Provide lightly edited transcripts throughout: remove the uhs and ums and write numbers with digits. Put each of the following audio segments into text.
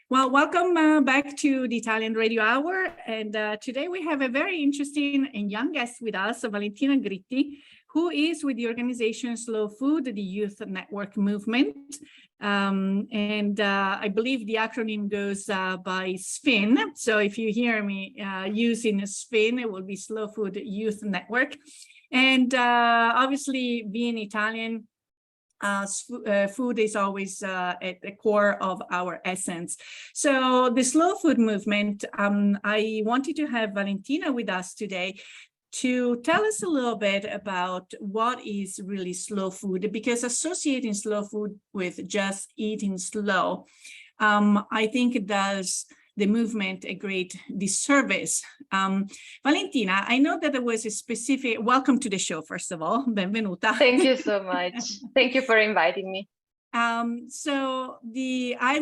Well, welcome back to the Italian Radio Hour. And today we have a very interesting and young guest with us, Valentina Gritti, who is with the organization Slow Food, the Youth Network Movement. I believe the acronym goes by SFIN. So if you hear me using SFIN, it will be Slow Food Youth Network. And obviously, being Italian, food is always at the core of our essence. So the slow food movement, I wanted to have Valentina with us today to tell us a little bit about what is really slow food, because associating slow food with just eating slow, I think it does the movement a great disservice. Valentina, I know that there was a specific, welcome to the show, first of all, benvenuta. Thank you so much. Thank you for inviting me. I'm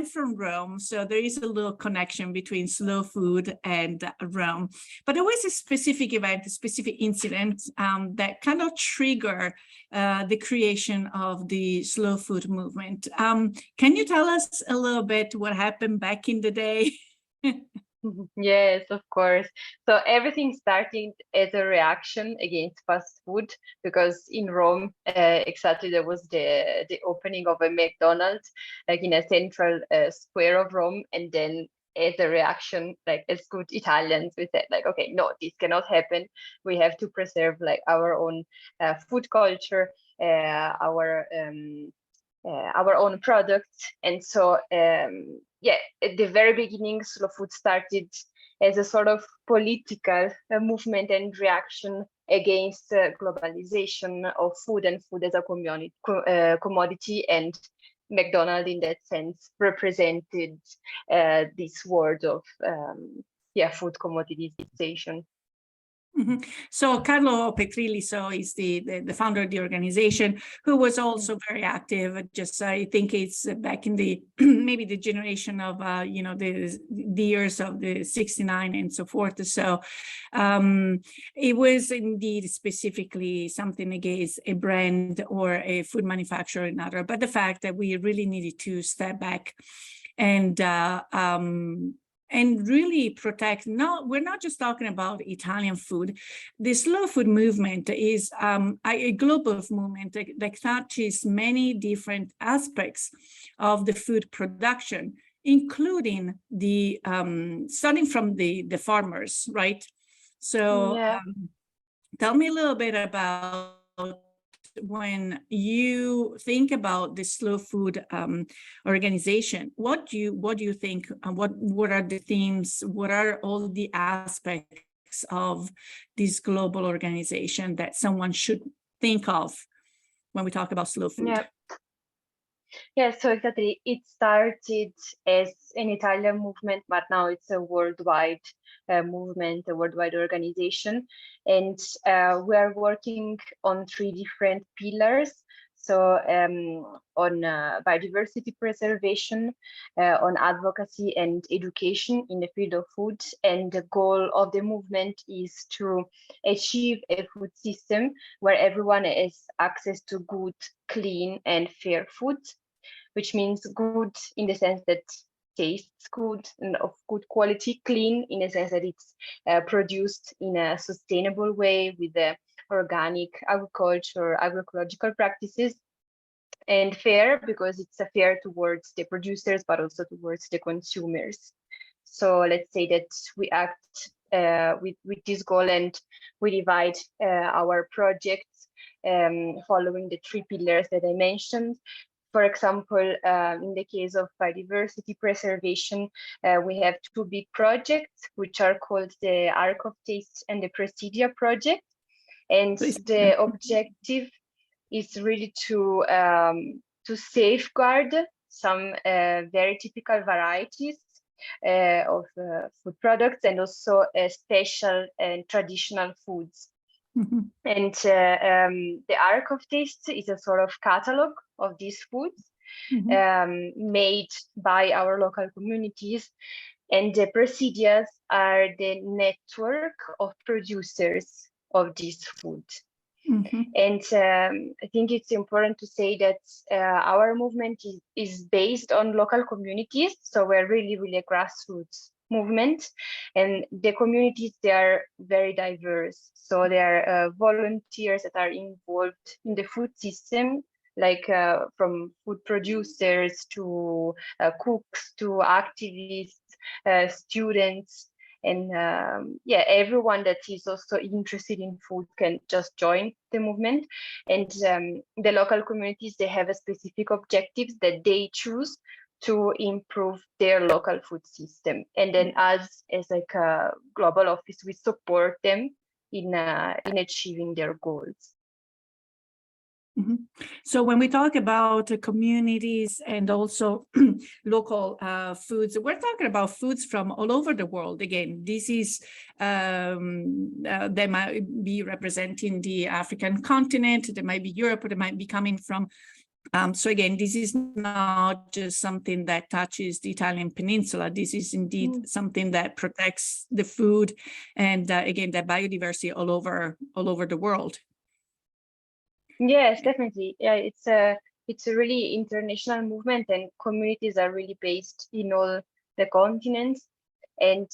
from Rome, so there is a little connection between slow food and Rome. But there was a specific event, a specific incident that kind of triggered the creation of the slow food movement. Can you tell us a little bit what happened back in the day? Yes, of course. So everything started as a reaction against fast food, because in Rome, exactly, there was the opening of a McDonald's, like in a central square of Rome, and then as a reaction, like as good Italians, we said like, okay, no, this cannot happen. We have to preserve like our own food culture, our own products. And so yeah, at the very beginning, slow food started as a sort of political movement and reaction against globalization of food and food as a commodity, and McDonald's in that sense represented this word of food commoditization. Mm-hmm. So Carlo Petrilli is the founder of the organization, who was also very active. Just I think it's back in the maybe the generation of the years of the 69 and so forth. So it was indeed specifically something against a brand or a food manufacturer or another. But the fact that we really needed to step back and really protect. No, we're not just talking about Italian food. The slow food movement is a global movement that touches many different aspects of the food production, including the starting from the farmers, right? So tell me a little bit about when you think about the slow food organization, what do you think? What are the themes? What are all the aspects of this global organization that someone should think of when we talk about slow food? Yeah, so exactly. It started as an Italian movement, but now it's a worldwide movement, a worldwide organization. And we are working on 3 different pillars. So on biodiversity preservation, on advocacy and education in the field of food. And the goal of the movement is to achieve a food system where everyone has access to good, clean and fair food, which means good in the sense that tastes good and of good quality, clean in the sense that it's produced in a sustainable way with organic agriculture, agroecological practices, and fair because it's fair towards the producers, but also towards the consumers. So let's say that we act with this goal, and we divide our projects following the 3 pillars that I mentioned. For example, in the case of biodiversity preservation, we have 2 big projects, which are called the Arc of Taste and the Presidia project. And the objective is really to safeguard some very typical varieties of food products, and also special and traditional foods. Mm-hmm. And the Arc of Taste is a sort of catalog of these foods, mm-hmm. Made by our local communities. And the Presidias are the network of producers of this food. And I think it's important to say that our movement is based on local communities. So we're really a grassroots movement, and the communities, they are very diverse. So there are volunteers that are involved in the food system, like from food producers to cooks to activists, students, and yeah, everyone that is also interested in food can just join the movement. And the local communities, they have a specific objectives that they choose to improve their local food system. And then us as like a global office, we support them in achieving their goals. So when we talk about communities and also local foods, we're talking about foods from all over the world. Again, this is, they might be representing the African continent, they might be Europe, or they might be coming from, so again, this is not just something that touches the Italian peninsula. This is indeed something that protects the food and again, the biodiversity all over the world. Yes, definitely. Yeah, it's a really international movement, and communities are really based in all the continents. And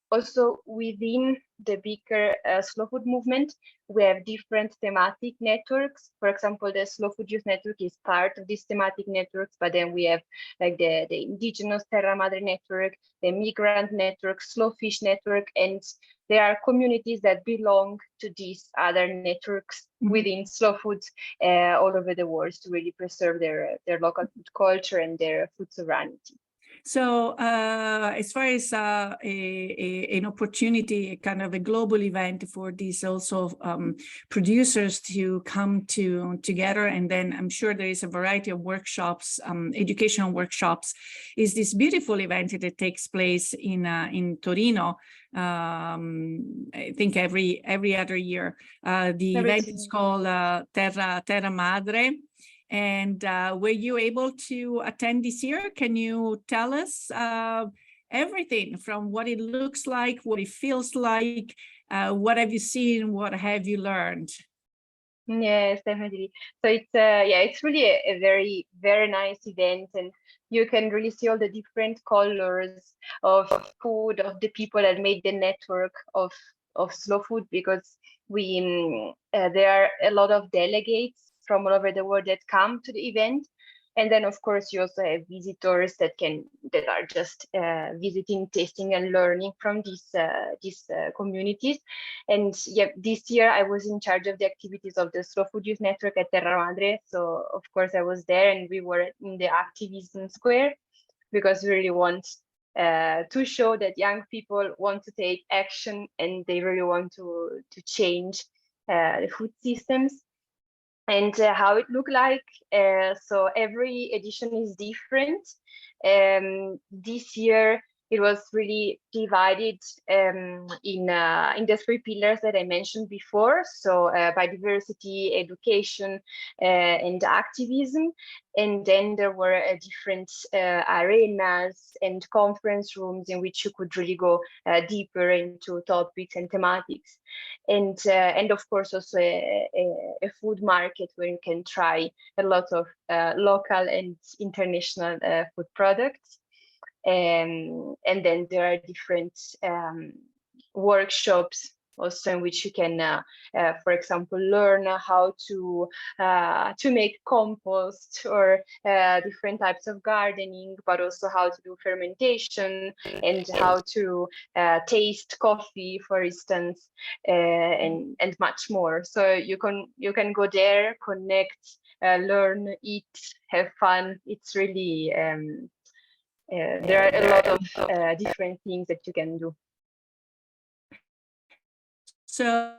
also within the bigger slow food movement, we have different thematic networks. For example, the Slow Food Youth Network is part of these thematic networks, but then we have like the Indigenous Terra Madre Network, the Migrant Network, Slow Fish Network, and there are communities that belong to these other networks within slow food all over the world to really preserve their local food culture and their food sovereignty. So as far as an opportunity, kind of a global event for these also producers to come together, and then I'm sure there is a variety of workshops, educational workshops, is this beautiful event that takes place in Torino. I think every other year. The event is called Terra Madre. And were you able to attend this year? Can you tell us everything from what it looks like, what it feels like, what have you seen, what have you learned? Yes, definitely. So it's yeah, it's really a very nice event, and you can really see all the different colors of food, of the people that made the network of slow food, because we there are a lot of delegates from all over the world that come to the event. And then of course you also have visitors that are just visiting, tasting, and learning from these communities. And yeah, this year I was in charge of the activities of the Slow Food Youth Network at Terra Madre. So of course I was there, and we were in the activism square because we really want to show that young people want to take action and they really want to change the food systems. And how it looked like, so every edition is different. This year it was really divided in the three pillars that I mentioned before. So biodiversity, education, and activism. And then there were different arenas and conference rooms in which you could really go deeper into topics and thematics. And of course also a food market where you can try a lot of local and international food products. And then there are different workshops also in which you can, for example, learn how to make compost or different types of gardening, but also how to do fermentation and how to taste coffee, for instance, and much more. So you can go there, connect, learn, eat, have fun. It's really there are a lot of different things that you can do. So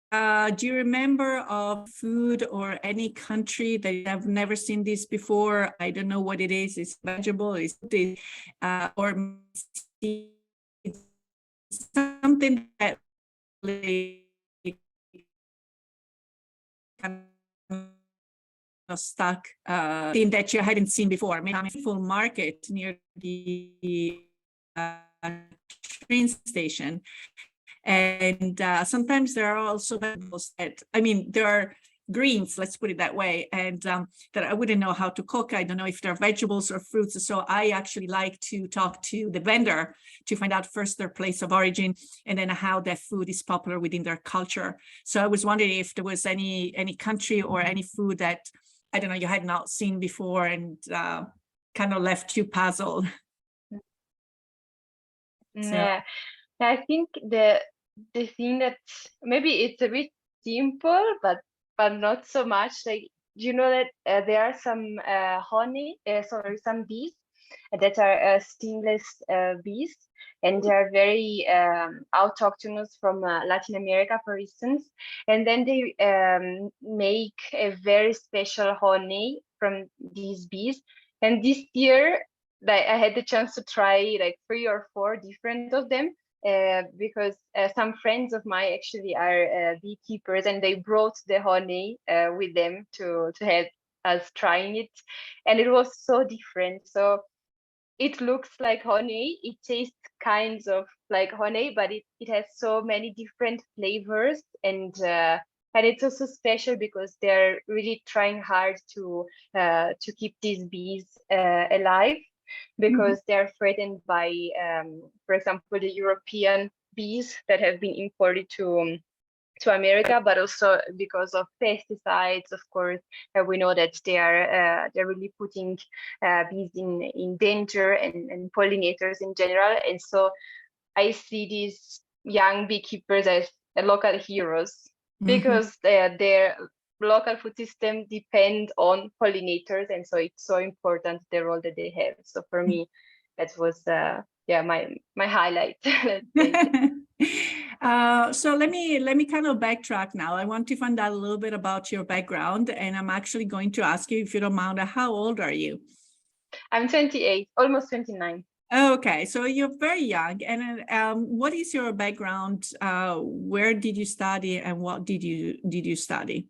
do you remember of food or any country that you have never seen this before? I don't know what it is. It's vegetable, it's or something that really kind of stuck, thing that you hadn't seen before. Maybe a full market near the train station. And sometimes there are also vegetables that, I mean, there are greens, let's put it that way, and that I wouldn't know how to cook. I don't know if they're vegetables or fruits. So I actually like to talk to the vendor to find out first their place of origin and then how that food is popular within their culture. So I was wondering if there was any country or any food that, I don't know, you had not seen before and kind of left you puzzled. So. Yeah, I think the thing that maybe it's a bit simple, but not so much. Like, you know that there are some some bees that are stingless bees, and they are very autochthonous from Latin America, for instance. And then they make a very special honey from these bees. And this year, like, I had the chance to try like 3 or 4 different of them. Because some friends of mine actually are beekeepers, and they brought the honey with them to have us trying it, and it was so different. So it looks like honey, it tastes kinds of like honey, but it has so many different flavors, and it's also special because they're really trying hard to keep these bees alive, because they're threatened by, for example, the European bees that have been imported to America, but also because of pesticides. Of course, we know that they're really putting bees in danger, and pollinators in general. And so I see these young beekeepers as local heroes, because their local food system depend on pollinators, and so it's so important, the role that they have. So for me, that was my highlight. So let me kind of backtrack now. I want to find out a little bit about your background, and I'm actually going to ask you, if you don't mind, how old are you? I'm 28, almost 29. Okay, so you're very young. And what is your background? Where did you study, and what did you study?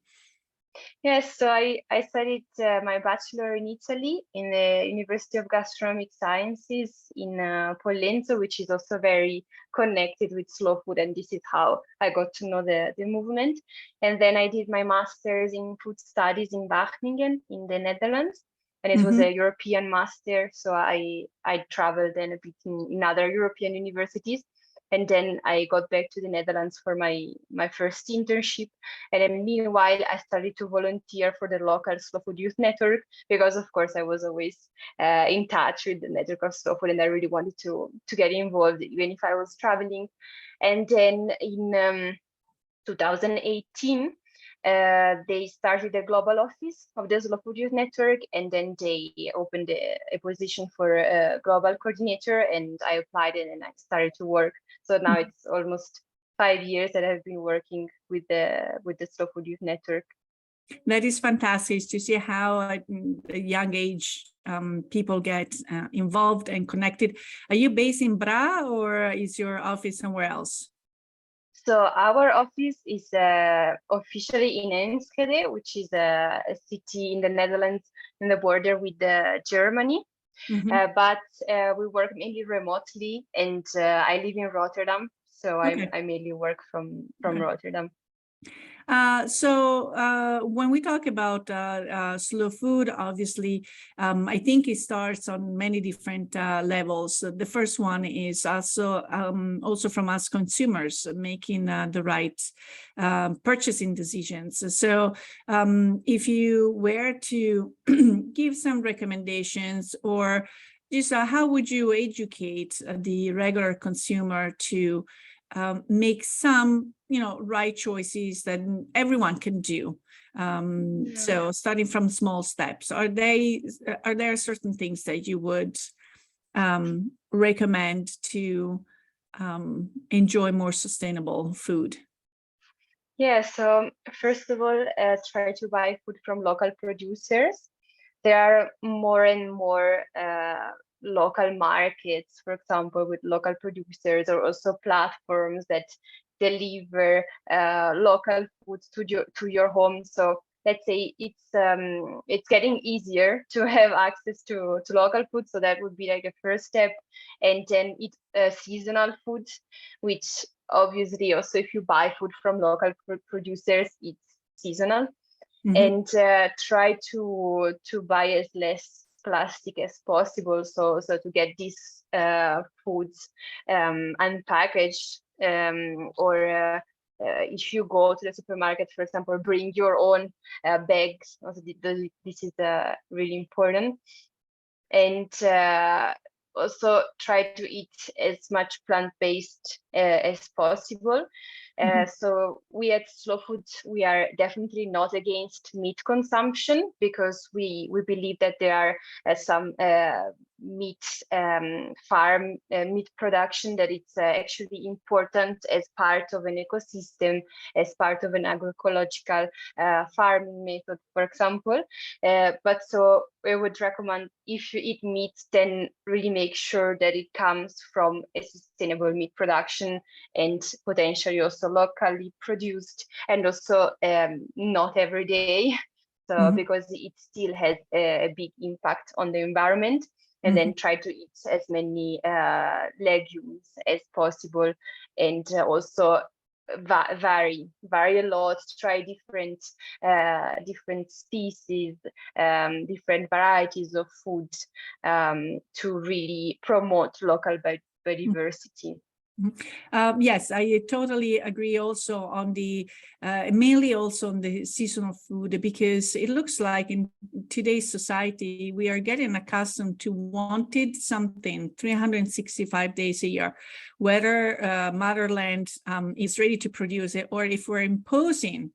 Yes, so I studied my bachelor in Italy in the University of Gastronomic Sciences in Pollenzo, which is also very connected with slow food, and this is how I got to know the movement. And then I did my master's in food studies in Wageningen in the Netherlands, and it was a European master, so I traveled then a bit in other European universities. And then I got back to the Netherlands for my first internship. And then meanwhile, I started to volunteer for the local Slow Food Youth Network, because of course I was always in touch with the network of slow food, and I really wanted to get involved, even if I was traveling. And then in 2018, they started a global office of the Slow Food Youth Network, and then they opened a position for a global coordinator, and I applied it and I started to work. So now it's almost 5 years that I've been working with the Slow Food Youth Network. That is fantastic to see how at a young age people get involved and connected. Are you based in Bra, or is your office somewhere else? So our office is officially in Enschede, which is a city in the Netherlands in the border with Germany. But we work mainly remotely, and I live in Rotterdam, so okay. I mainly work from okay. Rotterdam. So when we talk about slow food, obviously, I think it starts on many different levels. The first one is also from us consumers making the right purchasing decisions. So if you were to give some recommendations, or just how would you educate the regular consumer to make some right choices that everyone can do? So starting from small steps, are there certain things that you would recommend to enjoy more sustainable food? Yeah, so first of all, try to buy food from local producers. There are more and more local markets, for example, with local producers, or also platforms that deliver local foods to your home. So let's say it's getting easier to have access to local food. So that would be like a first step. And then it's seasonal food, which obviously also if you buy food from local producers, it's seasonal. And try to buy as less plastic as possible, so to get these foods unpackaged, or if you go to the supermarket, for example, bring your own bags. Also, this is really important. And also try to eat as much plant-based as possible. So we at Slow Food, we are definitely not against meat consumption, because we believe that there are some meat farm meat production that it's actually important as part of an ecosystem, as part of an agroecological farming method, for example. But so I would recommend, if you eat meat, then really make sure that it comes from a sustainable meat production, and potentially also locally produced, and also not every day. So because it still has a big impact on the environment. And then try to eat as many legumes as possible, and also vary a lot. Try different species, different varieties of food, to really promote local biodiversity. Yes, I totally agree also on the, mainly also on the seasonal food, because it looks like in today's society, we are getting accustomed to wanted something 365 days a year, whether motherland is ready to produce it, or if we're imposing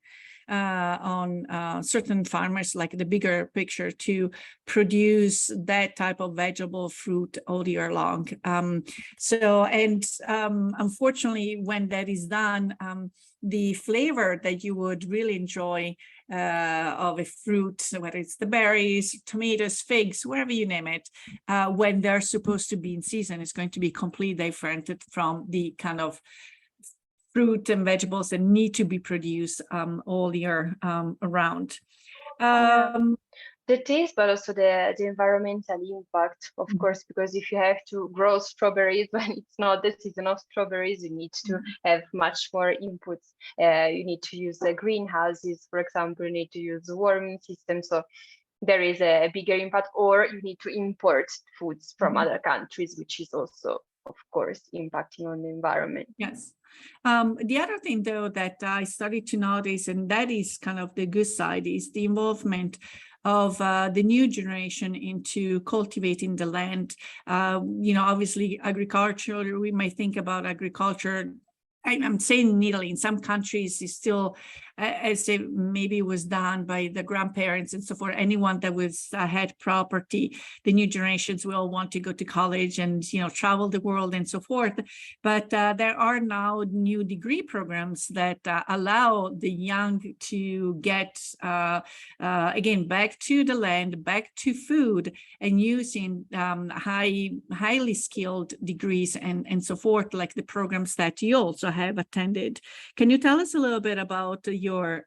on certain farmers, like the bigger picture, to produce that type of vegetable fruit all year long. Unfortunately, when that is done, the flavor that you would really enjoy of a fruit, whether it's the berries, tomatoes, figs, wherever you name it, when they're supposed to be in season, is going to be completely different from the kind of fruit and vegetables that need to be produced all year around. The taste, but also the environmental impact, of course, because if you have to grow strawberries when it's not the season of strawberries, you need to have much more inputs. You need to use the greenhouses, for example, you need to use the warming system. So there is a bigger impact, or you need to import foods from other countries, which is also, of course, impacting on the environment. Yes. The other thing, though, that I started to notice, and that is kind of the good side, is the involvement of the new generation into cultivating the land. Obviously, agriculture, we might think about agriculture, I'm saying in Italy, in some countries, it's still as if maybe it was done by the grandparents and so forth. Anyone that was had property, the new generations will want to go to college and travel the world and so forth. But there are now new degree programs that allow the young to get again back to the land, back to food, and using highly skilled degrees and so forth, like the programs that you also have attended. Can you tell us a little bit about your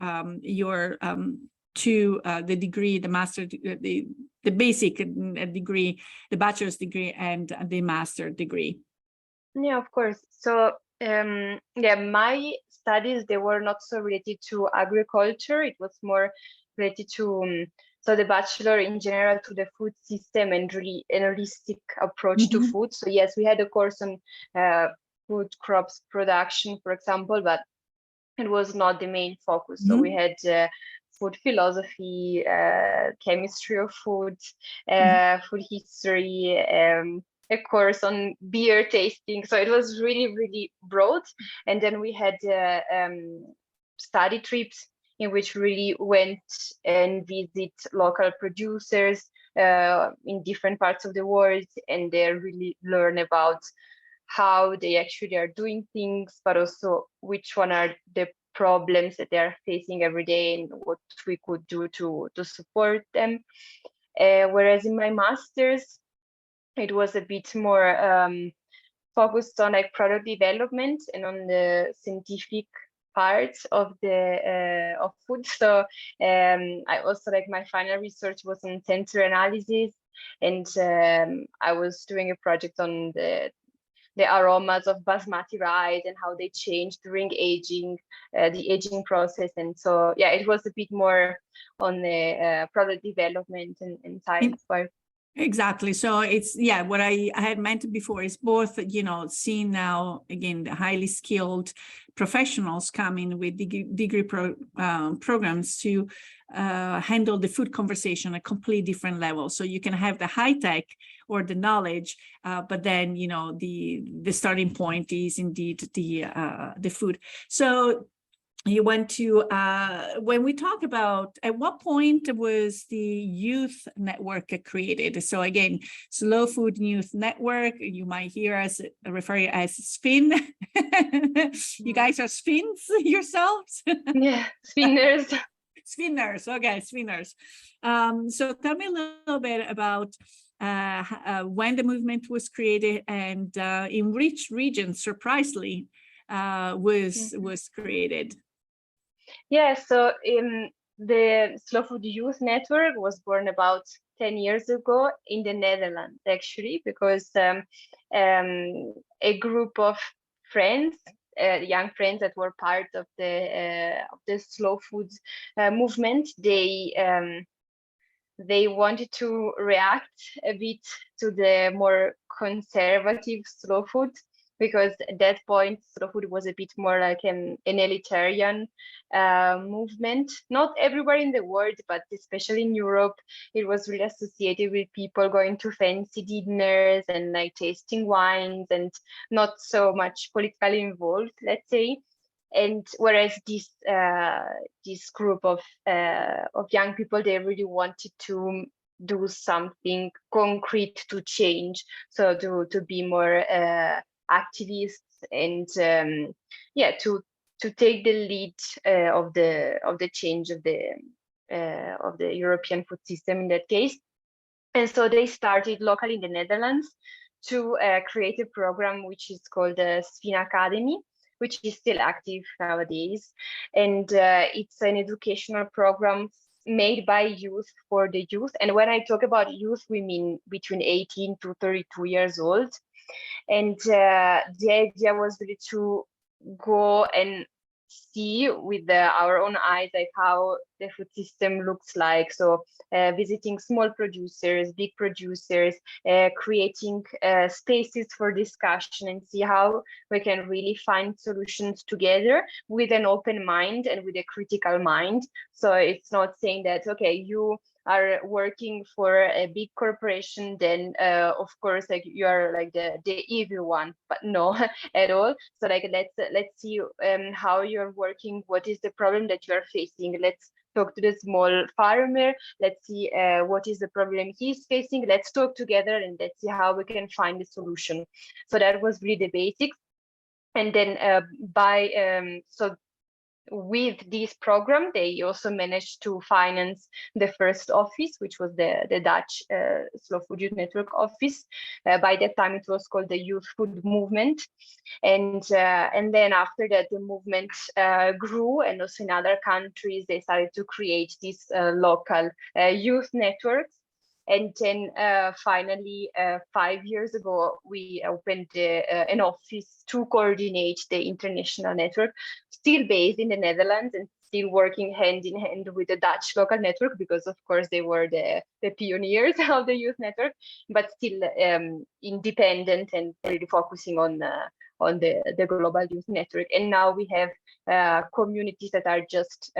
the degree, the master, the basic degree, the bachelor's degree, and the master degree? Yeah, of course. So my studies, they were not so related to agriculture. It was more related to so the bachelor in general to the food system, and really an holistic approach to food. So yes, we had a course on food crops production, for example, but it was not the main focus. So we had food philosophy, chemistry of food, food history, a course on beer tasting. So it was really, really broad. And then we had study trips in which we really went and visit local producers in different parts of the world, and they really learn about how they actually are doing things, but also which one are the problems that they are facing every day and what we could do to support them. Whereas in my master's, it was a bit more focused on like product development and on the scientific parts of the of food. So I also, like, my final research was on sensor analysis, and I was doing a project on the the aromas of basmati rice and how they change during aging, the aging process. And so, yeah, it was a bit more on the product development and science part. Exactly. So it's, yeah, what I had mentioned before is both, seeing now, again, the highly skilled professionals coming with degree programs to handle the food conversation at a completely different level. So you can have the high tech or the knowledge, but then, the starting point is indeed the food. So you went to, when we talk about, at what point was the youth network created? So again, Slow Food Youth Network, you might hear us refer as SFIN. You guys are SFINs yourselves? Yeah, spinners. Spinners, okay, spinners. So tell me a little bit about when the movement was created and in which region, surprisingly, was created. Yeah, so the Slow Food Youth Network was born about 10 years ago in the Netherlands, actually, because a group of friends, young friends that were part of the slow food movement, they wanted to react a bit to the more conservative slow food, because at that point slow food was a bit more like an elitarian movement. Not everywhere in the world, but especially in Europe, it was really associated with people going to fancy dinners and like tasting wines, and not so much politically involved, let's say. And whereas this group of young people, they really wanted to do something concrete to change, so to be more activists, and yeah, to take the lead of the change of the European food system in that case. And so they started locally in the Netherlands to create a program which is called the SFIN Academy, which is still active nowadays. And it's an educational program made by youth for the youth. And when I talk about youth, we mean between 18 to 32 years old. And the idea was really to go and see with our own eyes like how the food system looks like. So visiting small producers, big producers, creating spaces for discussion, and see how we can really find solutions together with an open mind and with a critical mind. So it's not saying that, okay, you are working for a big corporation, then of course like you are like the evil one, but no, at all. So like let's see how you're working, what is the problem that you are facing. Let's talk to the small farmer, let's see what is the problem he's facing, let's talk together and let's see how we can find a solution. So that was really the basics. And then so with this program, they also managed to finance the first office, which was the Dutch Slow Food Youth Network office. By that time, it was called the Youth Food Movement. And then after that, the movement grew, and also in other countries, they started to create these local youth networks. And then finally, 5 years ago, we opened an office to coordinate the international network, still based in the Netherlands and still working hand in hand with the Dutch local network, because of course they were the pioneers of the youth network, but still independent and really focusing on the global youth network. And now we have communities that are just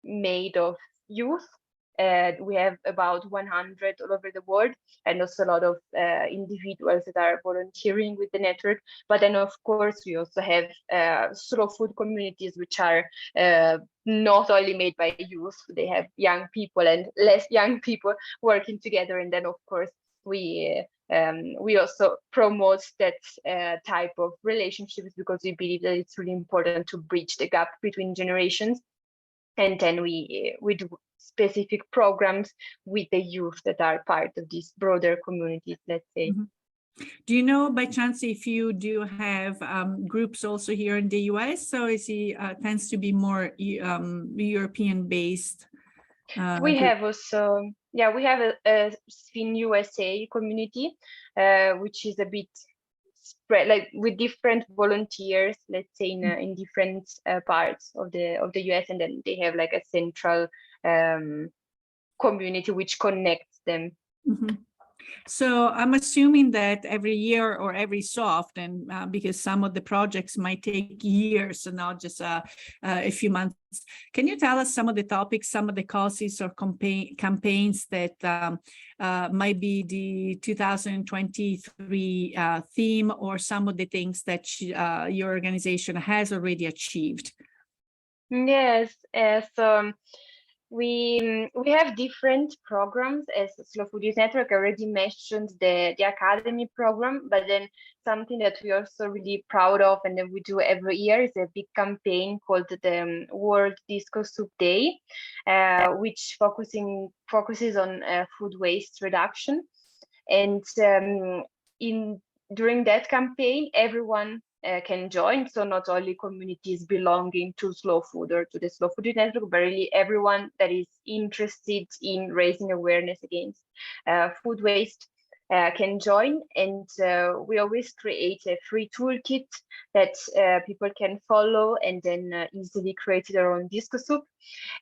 made of youth. We have about 100 all over the world, and also a lot of individuals that are volunteering with the network. But then, of course, we also have slow food communities, which are not only made by youth. They have young people and less young people working together. And then, of course, we also promote that type of relationships, because we believe that it's really important to bridge the gap between generations. And then we do specific programs with the youth that are part of these broader communities, let's say. Mm-hmm. Do you know by chance if you do have groups also here in the US? So is it tends to be more European based? We have also, yeah, we have a SFIN USA community, which is a bit spread, like with different volunteers, let's say in different parts of the US, and then they have like a central community which connects them. Mm-hmm. So I'm assuming that every year or every so often, because some of the projects might take years and not just a few months. Can you tell us some of the topics, some of the causes or campaigns that might be the 2023 theme, or some of the things that your organization has already achieved? Yes, so we have different programs. As Slow Food Youth Network, I already mentioned the Academy program, but then something that we're also really proud of and that we do every year is a big campaign called the World Disco Soup Day, which focuses on food waste reduction. And during that campaign, everyone can join. So not only communities belonging to Slow Food or to the Slow Food Youth Network, but really everyone that is interested in raising awareness against food waste can join. And we always create a free toolkit that people can follow and then easily create their own disco soup.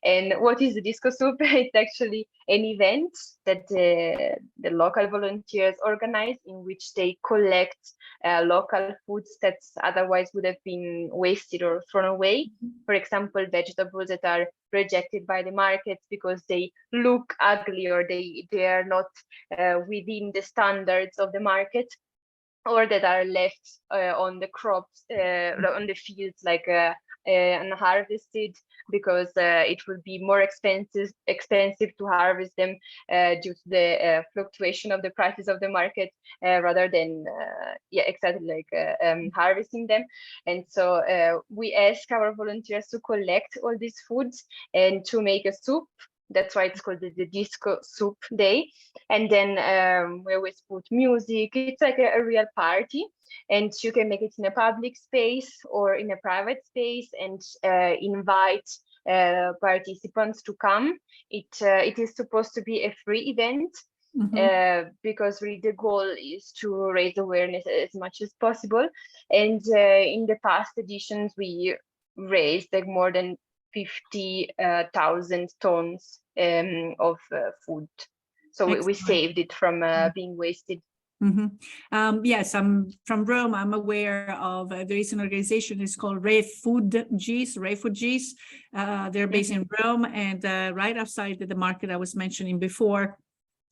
And what is the disco soup? It's actually an event that the local volunteers organize, in which they collect local foods that otherwise would have been wasted or thrown away. For example, vegetables that are rejected by the markets because they look ugly or they are not within the standards of the market, or that are left on the crops, on the fields, like unharvested, because it will be more expensive to harvest them due to the fluctuation of the prices of the market, rather than exactly like harvesting them. And so we ask our volunteers to collect all these foods and to make a soup. That's why it's called the Disco Soup Day. And then we always put music. It's like a real party. And you can make it in a public space or in a private space, and invite participants to come. It is supposed to be a free event, because really the goal is to raise awareness as much as possible. And in the past editions, we raised like more than 50,000 tons of food. So we saved it from being wasted. Yes, I'm from Rome. I'm aware of there is an organization. It's called Refugees. They're based in Rome, and right outside the market I was mentioning before,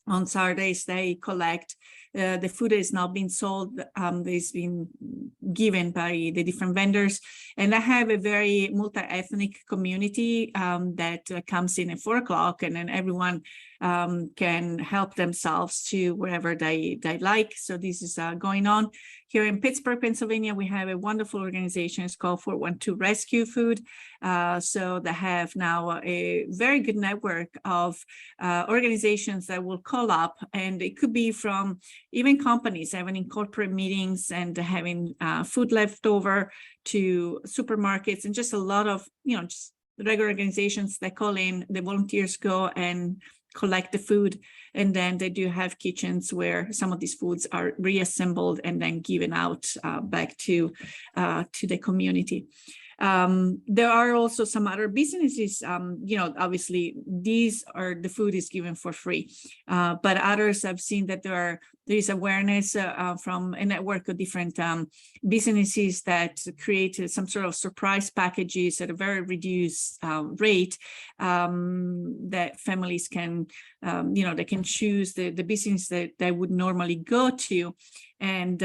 on Saturdays they collect the food that is now being sold. It's been given by the different vendors, and I have a very multi-ethnic community that comes in at 4 o'clock, and then everyone can help themselves to wherever they like. So this is going on here in Pittsburgh, Pennsylvania. We have a wonderful organization. It's called 412 Rescue Food. So they have now a very good network of organizations that will call up, and it could be from even companies having corporate meetings and having food left over, to supermarkets, and just a lot of, just regular organizations that call in. The volunteers go and collect the food, and then they do have kitchens where some of these foods are reassembled and then given out back to the community. There are also some other businesses, obviously the food is given for free, but others I've seen that there is awareness from a network of different businesses that create some sort of surprise packages at a very reduced rate, that families can, they can choose the business that they would normally go to, and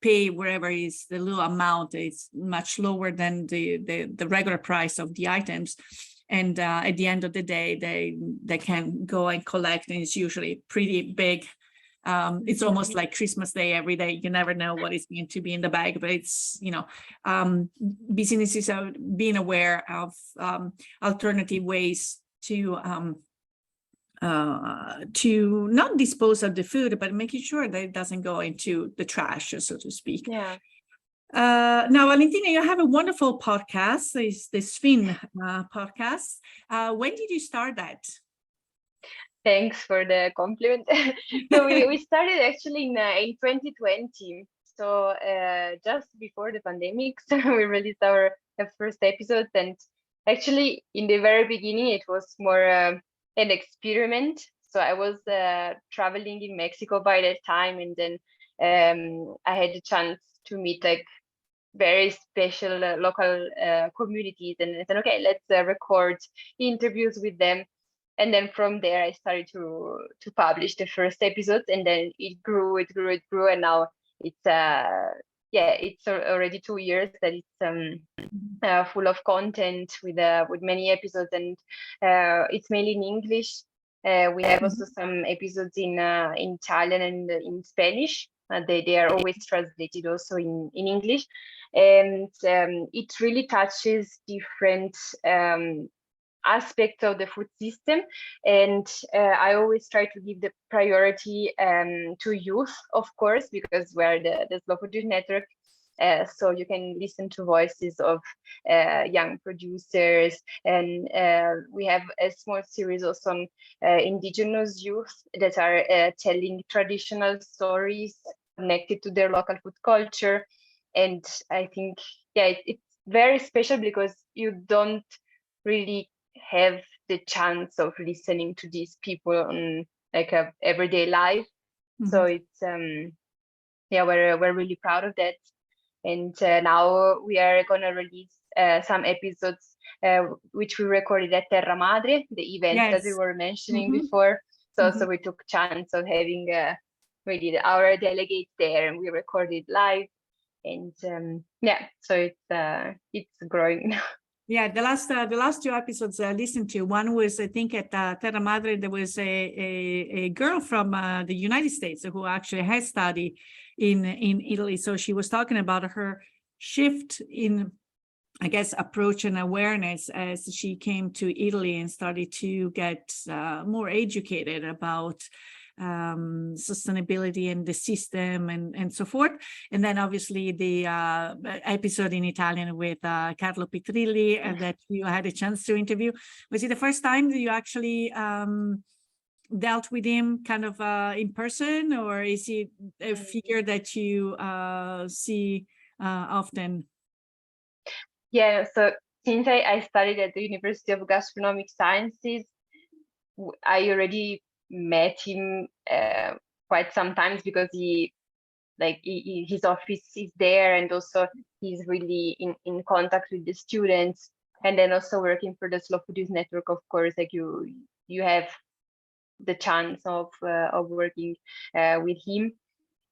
pay wherever is the little amount. It's much lower than the regular price of the items, and at the end of the day they can go and collect, and it's usually pretty big. It's almost like Christmas Day every day. You never know what is going to be in the bag, but it's, businesses are being aware of alternative ways to not dispose of the food, but making sure that it doesn't go into the trash, so to speak. Yeah. Now, Valentina, you have a wonderful podcast, the Spin podcast. When did you start that? Thanks for the compliment. So we started actually in 2020. So just before the pandemic, so we released our first episode. And actually, in the very beginning, it was more an experiment. So I was traveling in Mexico by that time, and then I had the chance to meet like very special local communities, and I said, okay, let's record interviews with them. And then from there, I started to publish the first episodes, and then it grew, and now it's it's already 2 years that it's full of content with many episodes, and it's mainly in English. We have also some episodes in Italian and in Spanish. They are always translated also in English, and it really touches different aspects of the food system. And I always try to give the priority to youth, of course, because we're the Slow Food Youth Network. So you can listen to voices of young producers, and we have a small series also on indigenous youth that are telling traditional stories connected to their local food culture. And I think, it's very special because you don't really have the chance of listening to these people on like a everyday life. So it's we're really proud of that. And now we are going to release some episodes which we recorded at Terra Madre, the event that we were mentioning before. So we took chance of having really our delegates there, and we recorded live. And so it's growing now. Yeah, the last two episodes I listened to, one was, I think, at Terra Madre. There was a girl from the United States who actually has studied in Italy. So she was talking about her shift in, I guess, approach and awareness as she came to Italy and started to get more educated about sustainability and the system and so forth. And then obviously the episode in Italian with Carlo Petrilli that you had a chance to interview. Was it the first time that you actually dealt with him kind of in person, or is he a figure that you see often? Yeah, so since I studied at the University of Gastronomic Sciences, I already met him quite sometimes because his office is there, and also he's really in contact with the students. And then also working for the Slow Food Youth Network, of course, like you have the chance of working with him.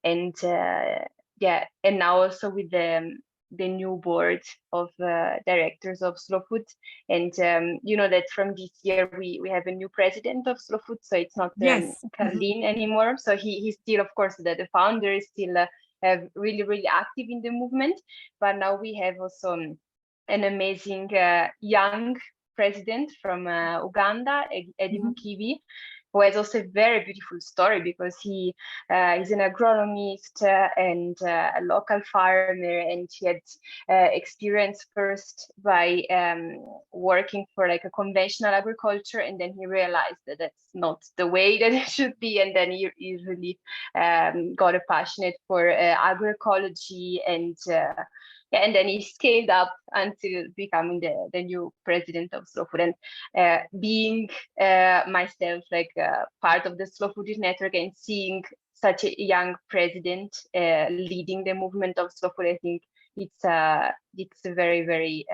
And and now also with the new board of directors of Slow Food. And you know that from this year we have a new president of Slow Food, so it's not Carlin anymore. So he's still, of course, the founder is still really active in the movement. But now we have also an amazing young president from Uganda, Eddie Mukibi, who has also a very beautiful story, because he is an agronomist and a local farmer, and he had experience first by working for like a conventional agriculture, and then he realized that that's not the way that it should be, and then he really got a passionate for agroecology, and then he scaled up until becoming the new president of Slow Food. And being myself like part of the Slow Food Youth Network and seeing such a young president leading the movement of Slow Food, I think it's a very, very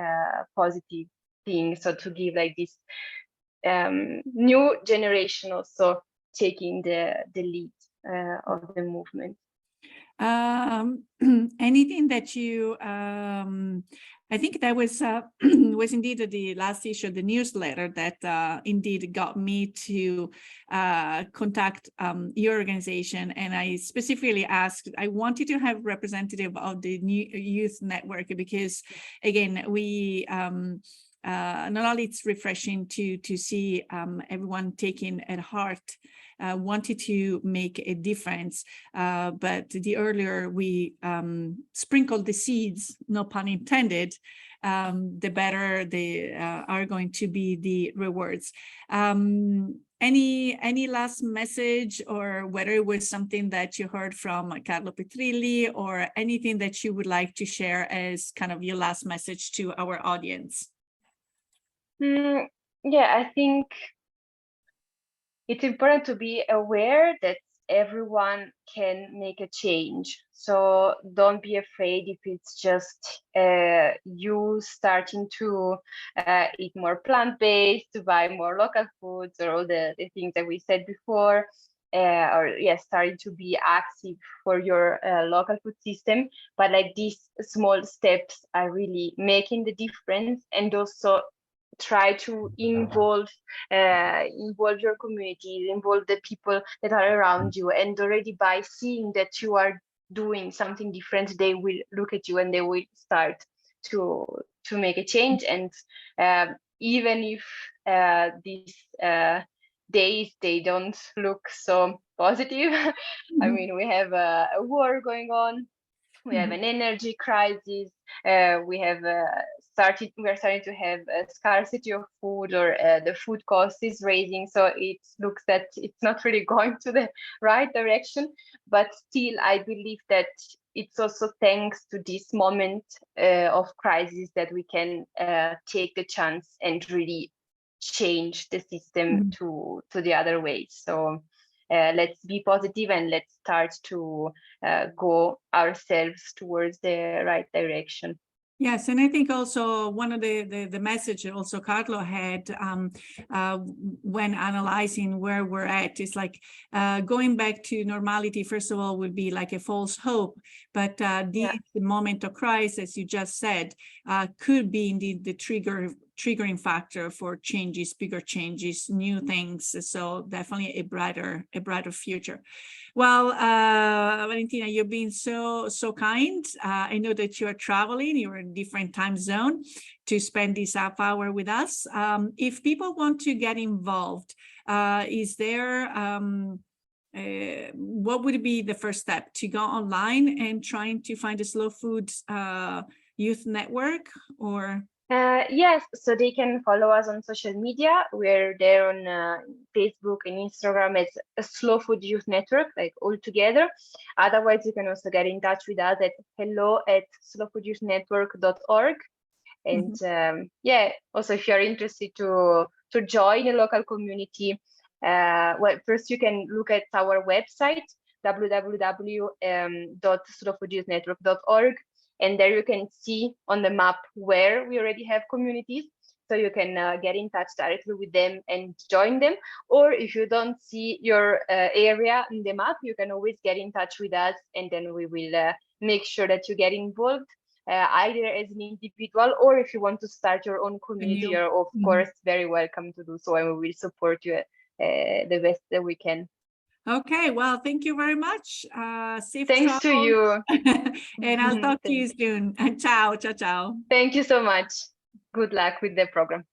positive thing. So to give like this new generation also taking the lead of the movement. Anything that you I think that was was indeed the last issue of the newsletter that indeed got me to contact your organization, and I specifically asked, I wanted to have representative of the new youth network, because again, we not only it's refreshing to see everyone taking at heart wanted to make a difference, but the earlier we sprinkle the seeds, no pun intended, the better they are going to be the rewards. Any last message, or whether it was something that you heard from Carlo Petrilli, or anything that you would like to share as kind of your last message to our audience? Yeah, I think it's important to be aware that everyone can make a change. So don't be afraid if it's just you starting to eat more plant-based, to buy more local foods, or all the things that we said before, or starting to be active for your local food system. But like these small steps are really making the difference, and also try to involve your community, involve the people that are around you, and already by seeing that you are doing something different, they will look at you and they will start to make a change. And even if these days they don't look so positive, I mean, we have a war going on, we have an energy crisis, we are starting to have a scarcity of food, or the food cost is raising. So it looks that it's not really going to the right direction. But still, I believe that it's also thanks to this moment of crisis that we can take the chance and really change the system to the other way. So let's be positive, and let's start to go ourselves towards the right direction. Yes, and I think also one of the message also Carlo had when analyzing where we're at is like going back to normality, first of all, would be like a false hope. But the moment of crisis, as you just said, could be indeed the triggering factor for changes, bigger changes, new things. So definitely a brighter future. Well, Valentina, you've been so kind. I know that you are traveling, you're in a different time zone to spend this half hour with us. If people want to get involved, is there, what would be the first step? To go online and trying to find a Slow Food Youth Network, or? Yes, so they can follow us on social media. We're there on Facebook and Instagram as a Slow Food Youth Network, like all together. Otherwise, you can also get in touch with us at hello@slowfoodyouth.network.org. And also if you're interested to join a local community, well, first you can look at our website, www.slowfoodyouth.network.org. And there you can see on the map where we already have communities. So you can get in touch directly with them and join them. Or if you don't see your area in the map, you can always get in touch with us, and then we will make sure that you get involved, either as an individual, or if you want to start your own community, you're of course very welcome to do so, and we will support you the best that we can. Okay, well, thank you very much. Safe Thanks travel. to you. And I'll talk to you soon. Ciao, ciao, ciao. Thank you so much. Good luck with the program.